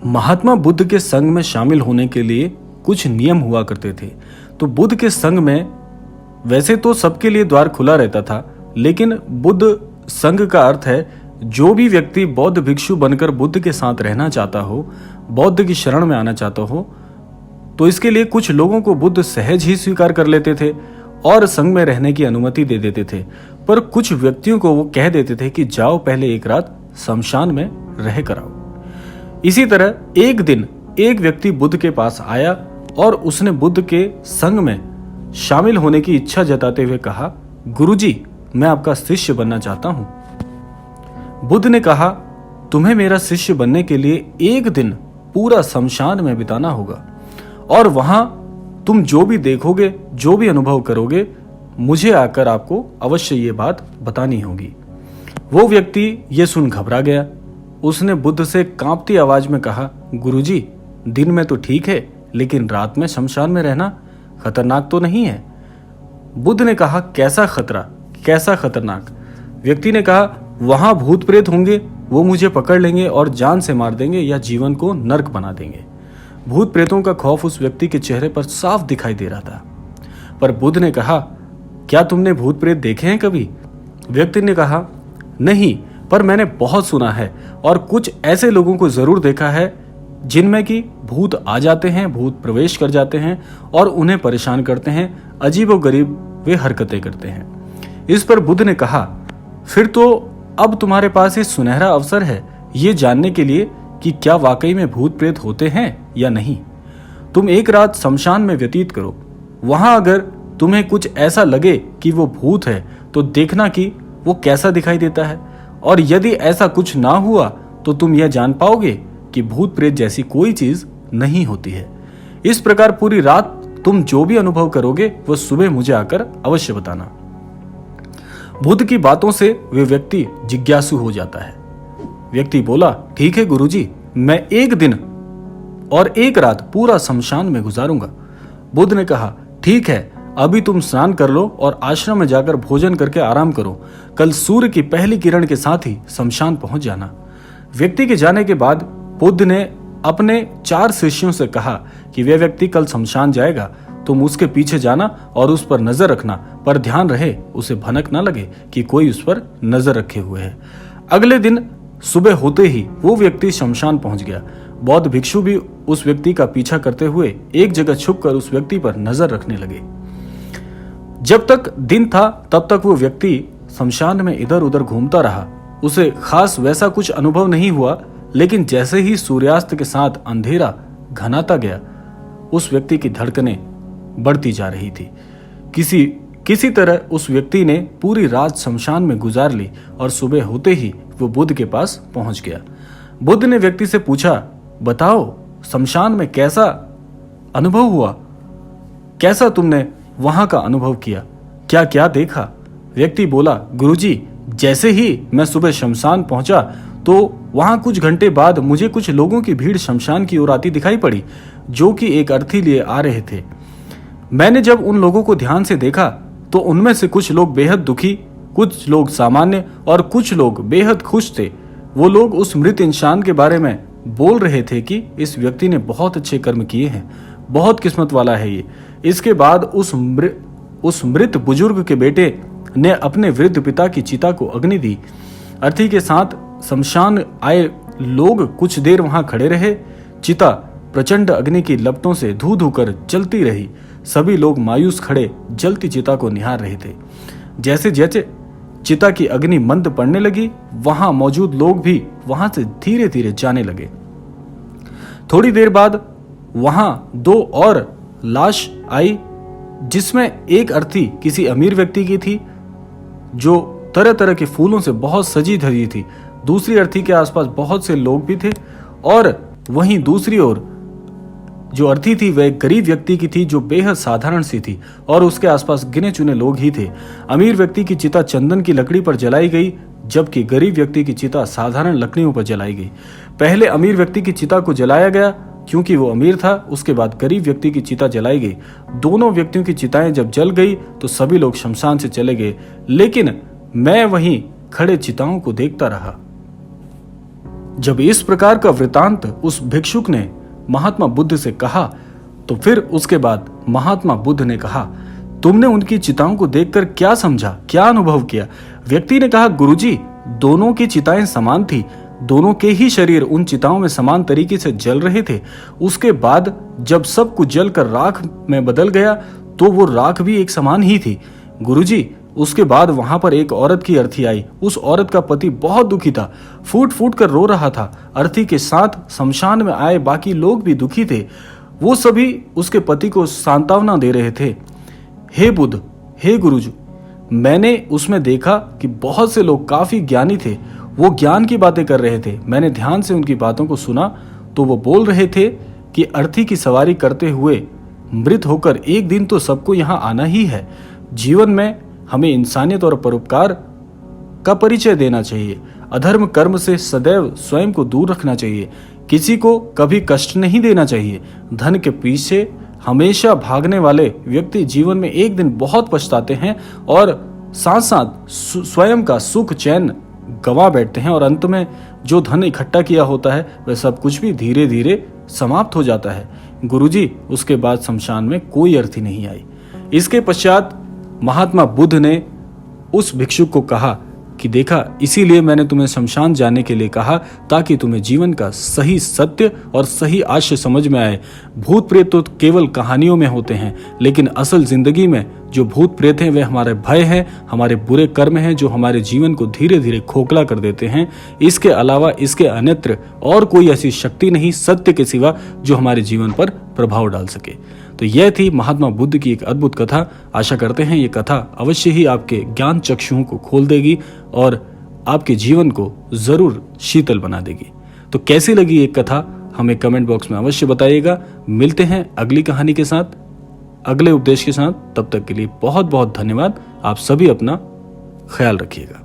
महात्मा बुद्ध के संग में शामिल होने के लिए कुछ नियम हुआ करते थे। तो बुद्ध के संग में वैसे तो सबके लिए द्वार खुला रहता था, लेकिन बुद्ध संघ का अर्थ है जो भी व्यक्ति बौद्ध भिक्षु बनकर बुद्ध के साथ रहना चाहता हो, बौद्ध की शरण में आना चाहता हो, तो इसके लिए कुछ लोगों को बुद्ध सहज ही स्वीकार कर लेते थे और संघ में रहने की अनुमति दे देते थे। पर कुछ व्यक्तियों को वो कह देते थे कि जाओ पहले एक रात शमशान में रह कर आओ। इसी तरह एक दिन एक व्यक्ति बुद्ध के पास आया और उसने बुद्ध के संग में शामिल होने की इच्छा जताते हुए कहा, गुरुजी, मैं आपका शिष्य बनना चाहता हूं। बुद्ध ने कहा, तुम्हें मेरा शिष्य बनने के लिए एक दिन पूरा शमशान में बिताना होगा और वहां तुम जो भी देखोगे, जो भी अनुभव करोगे, मुझे आकर आपको अवश्य ये बात बतानी होगी। वो व्यक्ति ये सुन घबरा गया। उसने बुद्ध से कांपती आवाज में कहा, गुरुजी, दिन में तो ठीक है, लेकिन रात में शमशान में रहना खतरनाक तो नहीं है? बुद्ध ने कहा, कैसा खतरा, कैसा खतरनाक? व्यक्ति ने कहा, वहां भूत प्रेत होंगे, वो मुझे पकड़ लेंगे और जान से मार देंगे या जीवन को नर्क बना देंगे। भूत प्रेतों का खौफ उस व्यक्ति के चेहरे पर साफ दिखाई दे रहा था। पर बुद्ध ने कहा, क्या तुमने भूत प्रेत देखे हैं कभी? व्यक्ति ने कहा, नहीं, पर मैंने बहुत सुना है और कुछ ऐसे लोगों को जरूर देखा है जिनमें कि भूत आ जाते हैं, भूत प्रवेश कर जाते हैं और उन्हें परेशान करते हैं, अजीबोगरीब वे हरकतें करते हैं। इस पर बुद्ध ने कहा, फिर तो अब तुम्हारे पास ये सुनहरा अवसर है ये जानने के लिए कि क्या वाकई में भूत प्रेत होते हैं या नहीं। तुम एक रात शमशान में व्यतीत करो। वहां अगर तुम्हें कुछ ऐसा लगे कि वो भूत है तो देखना कि वो कैसा दिखाई देता है, और यदि ऐसा कुछ ना हुआ तो तुम यह जान पाओगे कि भूत प्रेत जैसी कोई चीज नहीं होती है। इस प्रकार पूरी रात तुम जो भी अनुभव करोगे वो सुबह मुझे आकर अवश्य बताना। बुद्ध की बातों से वे व्यक्ति जिज्ञासु हो जाता है। व्यक्ति बोला, ठीक है गुरुजी, मैं एक दिन और एक रात पूरा शमशान में गुजारूंगा। बुद्ध ने कहा, ठीक है, अभी तुम स्नान कर लो और आश्रम में जाकर भोजन करके आराम करो। कल सूर्य की पहली किरण के साथ ही शमशान पहुंच जाना। व्यक्ति के जाने के बाद बुद्ध ने अपने 4 शिष्यों से कहा कि वे व्यक्ति कल शमशान जाएगा, तुम उसके पीछे जाना और उस पर नजर रखना, पर ध्यान रहे उसे भनक ना लगे कि कोई उस पर नजर रखे हुए है। अगले दिन सुबह होते ही वो व्यक्ति शमशान पहुंच गया। बौद्ध भिक्षु भी उस व्यक्ति का पीछा करते हुए एक जगह छुपकर उस व्यक्ति पर नजर रखने लगे। जब तक दिन था तब तक वो व्यक्ति शमशान में इधर उधर घूमता रहा। उसे खास वैसा कुछ अनुभव नहीं हुआ, लेकिन जैसे ही सूर्यास्त के साथ अंधेरा घनाता गया, उस व्यक्ति की धड़कनें बढ़ती जा रही थी। किसी तरह उस व्यक्ति ने पूरी रात शमशान में गुजार ली और सुबह होते ही वो बुद्ध के पास पहुंच गया। बुद्ध ने व्यक्ति से पूछा, बताओ शमशान में कैसा अनुभव हुआ? कैसा तुमने वहां का अनुभव किया? क्या क्या देखा? व्यक्ति बोला, गुरुजी, जैसे ही मैं सुबह शमशान पहुंचा तो वहां कुछ घंटे बाद मुझे कुछ लोगों की भीड़ शमशान की ओर आती दिखाई पड़ी, जो कि एक अर्थी लिए आ रहे थे। मैंने जब उन लोगों को ध्यान से देखा तो उनमें से कुछ लोग बेहद दुखी, कुछ लोग सामान्य और कुछ लोग बेहद खुश थे। वो लोग उस मृत इंसान के बारे में बोल रहे थे कि इस व्यक्ति ने बहुत अच्छे कर्म किए हैं, बहुत किस्मत वाला है ये। इसके बाद उस मृत बुजुर्ग के बेटे ने अपने वृद्ध पिता की चिता को अग्नि दी। अर्थी के साथ शमशान आए लोग कुछ देर वहां खड़े रहे। चिता प्रचंड अग्नि की लपटों से धू धू कर जलती रही। सभी लोग मायूस खड़े जलती चिता को निहार रहे थे। जैसे जैसे चिता की अग्नि मंद पड़ने लगी, वहां मौजूद लोग भी वहां से धीरे धीरे जाने लगे। थोड़ी देर बाद वहां 2 और लाश आई, जिसमें एक अर्थी किसी अमीर व्यक्ति की थी जो तरह तरह के फूलों से बहुत सजी धजी थी। दूसरी अर्थी के आसपास बहुत से लोग भी थे और वहीं दूसरी ओर जो अर्थी थी वह एक गरीब व्यक्ति की थी जो बेहद साधारण सी थी और उसके आसपास गिने चुने लोग ही थे। अमीर व्यक्ति की चिता चंदन की लकड़ी पर जलाई गई, जबकि गरीब व्यक्ति की चिता साधारण लकड़ियों पर जलाई गई। पहले अमीर व्यक्ति की चिता को जलाया गया क्योंकि वो अमीर था, उसके बाद गरीब व्यक्ति की चिता जलाई गई। दोनों व्यक्तियों की चिताएं जब जल गई तो सभी लोग शमशान से चले गए, लेकिन मैं वहीं खड़े चिताओं को देखता रहा। जब इस प्रकार का वृतांत उस भिक्षुक ने महात्मा बुद्ध से कहा तो फिर उसके बाद महात्मा बुद्ध ने कहा, तुमने उनकी चिताओं को देखकर क्या समझा, क्या अनुभव किया? व्यक्ति ने कहा, गुरुजी, दोनों की चिताएं समान थी, दोनों के ही शरीर उन चिताओं में समान तरीके से जल रहे थे। उसके बाद जब सब कुछ जलकर राख में बदल गया तो वो राख भी एक समान ही थी। गुरुजी, उसके बाद वहां पर एक औरत की अर्थी आई। उस औरत का पति बहुत दुखी था, फूट फूट कर रो रहा था। अर्थी के साथ शमशान में आए बाकी लोग भी दुखी थे। वो सभी उसके पति को सांत्वना दे रहे थे। हे बुद्ध, हे गुरुजी, मैंने उसमें देखा कि बहुत से लोग काफी ज्ञानी थे, वो ज्ञान की बातें कर रहे थे। मैंने ध्यान से उनकी बातों को सुना तो वो बोल रहे थे कि अर्थी की सवारी करते हुए मृत होकर एक दिन तो सबको यहाँ आना ही है। जीवन में हमें इंसानियत और परोपकार का परिचय देना चाहिए। अधर्म कर्म से सदैव स्वयं को दूर रखना चाहिए। किसी को कभी कष्ट नहीं देना चाहिए। धन के पीछे हमेशा भागने वाले व्यक्ति जीवन में एक दिन बहुत पछताते हैं और साथ साथ स्वयं का सुख चैन गंवा बैठते हैं और अंत में जो धन इकट्ठा किया होता है वह सब कुछ भी धीरे धीरे समाप्त हो जाता है। गुरुजी, उसके बाद शमशान में कोई अर्थी नहीं आई। इसके पश्चात महात्मा बुद्ध ने उस भिक्षुक को कहा कि देखा, इसीलिए मैंने तुम्हें शमशान जाने के लिए कहा ताकि तुम्हें जीवन का सही सत्य और सही आशय समझ में आए। भूत प्रेत तो केवल कहानियों में होते हैं, लेकिन असल जिंदगी में जो भूत प्रेत हैं वे हमारे भय हैं, हमारे बुरे कर्म हैं जो हमारे जीवन को धीरे धीरे खोखला कर देते हैं। इसके अलावा इसके अन्यत्र और कोई ऐसी शक्ति नहीं सत्य के सिवा जो हमारे जीवन पर प्रभाव डाल सके। तो यह थी महात्मा बुद्ध की एक अद्भुत कथा। आशा करते हैं ये कथा अवश्य ही आपके ज्ञान चक्षुओं को खोल देगी और आपके जीवन को जरूर शीतल बना देगी। तो कैसी लगी ये कथा हमें कमेंट बॉक्स में अवश्य बताइएगा। मिलते हैं अगली कहानी के साथ, अगले उपदेश के साथ। तब तक के लिए बहुत बहुत धन्यवाद। आप सभी अपना ख्याल रखिएगा।